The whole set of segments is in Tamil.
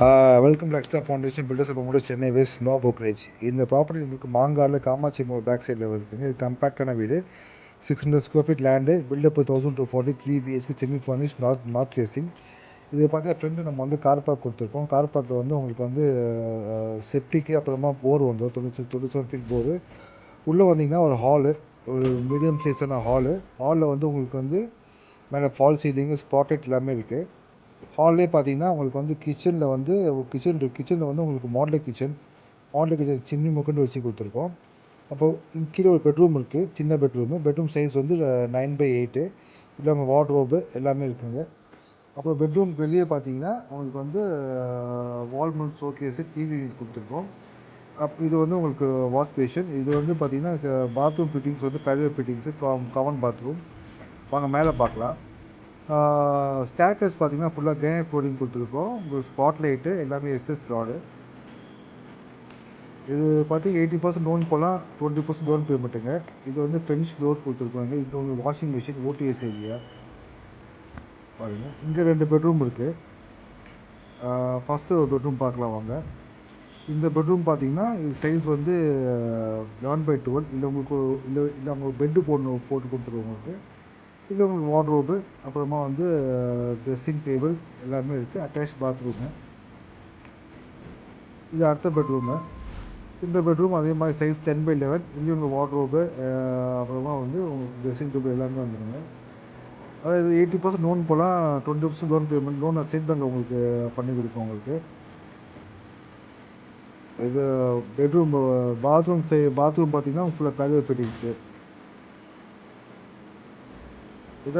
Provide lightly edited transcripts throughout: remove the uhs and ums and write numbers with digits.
Welcome to extra foundation builders promoter Chennai west no brokerage. இந்த ப்ராப்பர்ட்டி உங்களுக்கு மாங்காடில் காமாட்சி மோர் பேக் சைடில் இருக்குங்க. இது கம்பேக்டான வீடு, 600 square feet land, buildup 1240, 3 BHK semi furnish, north facing. இது பார்த்தீங்கன்னா ஃப்ரெண்டு நம்ம வந்து கார் பார்க் கொடுத்துருக்கோம். கார் பார்க்கில் வந்து உங்களுக்கு வந்து செப்டிக்கு அப்புறமா போர் வந்துடும், 97 ஃபீட் போரு. உள்ளே வந்தீங்கன்னா ஒரு ஹாலு, ஒரு மீடியம் சைஸான ஹாலில் வந்து உங்களுக்கு வந்து மேலே ஃபால் சீலிங்கு, ஸ்பாட்டட் எல்லாமே இருக்குது. ஹால்லே பார்த்தீங்கன்னா உங்களுக்கு வந்து கிச்சனில் வந்து உங்களுக்கு மாடல் கிச்சன் சின்னி முக்கண்டு வச்சு கொடுத்துருக்கோம். அப்போது கீழே ஒரு பெட்ரூம் இருக்குது, சின்ன பெட்ரூம் சைஸ் வந்து 9/8. இதில் அவங்க வார்ட்ரோபு எல்லாமே இருக்குங்க. அப்புறம் பெட்ரூம்க்கு வெளியே பார்த்தீங்கன்னா உங்களுக்கு வந்து வால்மவுண்ட் ஷோகேஸு, டிவி கொடுத்துருக்கோம். இது வந்து உங்களுக்கு வாஷ் பேஷன். இது வந்து பார்த்தீங்கன்னா பாத்ரூம் ஃபிட்டிங்ஸ் வந்து பேரியர் ஃபிட்டிங்ஸு, காமன் பாத்ரூம். வாங்க மேலே பார்க்கலாம். ஸ்டேர்கேஸ் பார்த்தீங்கன்னா ஃபுல்லாக கிரானைட் ஃப்ளோரிங் கொடுத்துருக்கோம். உங்களுக்கு ஸ்பாட் லைட்டு எல்லாமே எஸ்எஸ் ராடு. இது பார்த்தீங்கன்னா 80% லோன் போகலாம், 20% லோன் பேமெண்ட்டுங்க. இது வந்து ஃப்ரெண்ட்ஸ் டோர் கொடுத்துருக்காங்க. இது உங்களுக்கு வாஷிங் மிஷின், ஓடிஎஸ் ஏரியா பாருங்கள். இங்கே 2 பெட்ரூம் இருக்குது. ஃபஸ்ட்டு ஒரு பெட்ரூம் பார்க்கலாம் வாங்க. இந்த பெட்ரூம் பார்த்தீங்கன்னா இது சைஸ் வந்து 11/12. இல்லை உங்களுக்கு அவங்க பெட்டு போட்டு கொடுத்துருவோம் உங்களுக்கு. இது உங்களுக்கு வார்ட்ரோபு, அப்புறமா வந்து ட்ரெஸ்ஸிங் டேபிள் எல்லாமே இருக்குது. Attach bathroom. இது அடுத்த பெட்ரூமு. இந்த பெட்ரூம் அதே மாதிரி சைஸ் 10/11. இங்கே உங்கள் வார்ட்ரோபு, அப்புறமா வந்து உங்களுக்கு ட்ரெஸ்ஸிங் டேபிள் எல்லாமே வந்துடுங்க. அதாவது 80% லோன் போகலாம், 20% லோன் பேமெண்ட். லோன் சேர்த்து தாங்க உங்களுக்கு பண்ணி கொடுப்போம் உங்களுக்கு. இது பெட்ரூம். பாத்ரூம் பார்த்தீங்கன்னா ஃபுல்லாக பேரியர் ஃபிட்டிங்ஸு.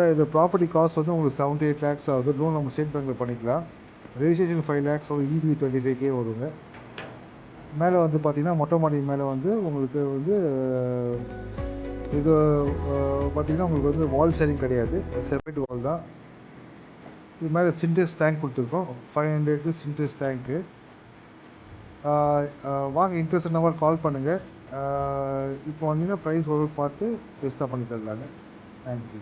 இது ப்ராப்பர்ட்டி காஸ்ட் வந்து உங்களுக்கு 78 lakhs ஆகுது. லோன் நம்ம ஸ்டேட் பேங்க்கில் பண்ணிக்கலாம். ரெஜிஸ்ட்ரேஷன் 5 lakhs ஒரு EB 25K வருங்க. மேலே வந்து பார்த்தீங்கன்னா மொட்டை மாடி மேலே வந்து உங்களுக்கு வந்து இது பார்த்தீங்கன்னா உங்களுக்கு வந்து வால் ஷேரிங் கிடையாது, செப்பரேட் வால் தான். இது மேலே சின்டெக்ஸ் டேங்க் கொடுத்துருக்கோம், 500 சின்டெக்ஸ் டேங்க்கு. வாங்க, இன்ட்ரெஸ்ட் நம்பர் கால் பண்ணுங்கள். இப்போ வந்தீங்கன்னா ப்ரைஸ் ஒரு பார்த்து பெஸ்ட்டாக பண்ணி தரலாங்க. தேங்க்யூ.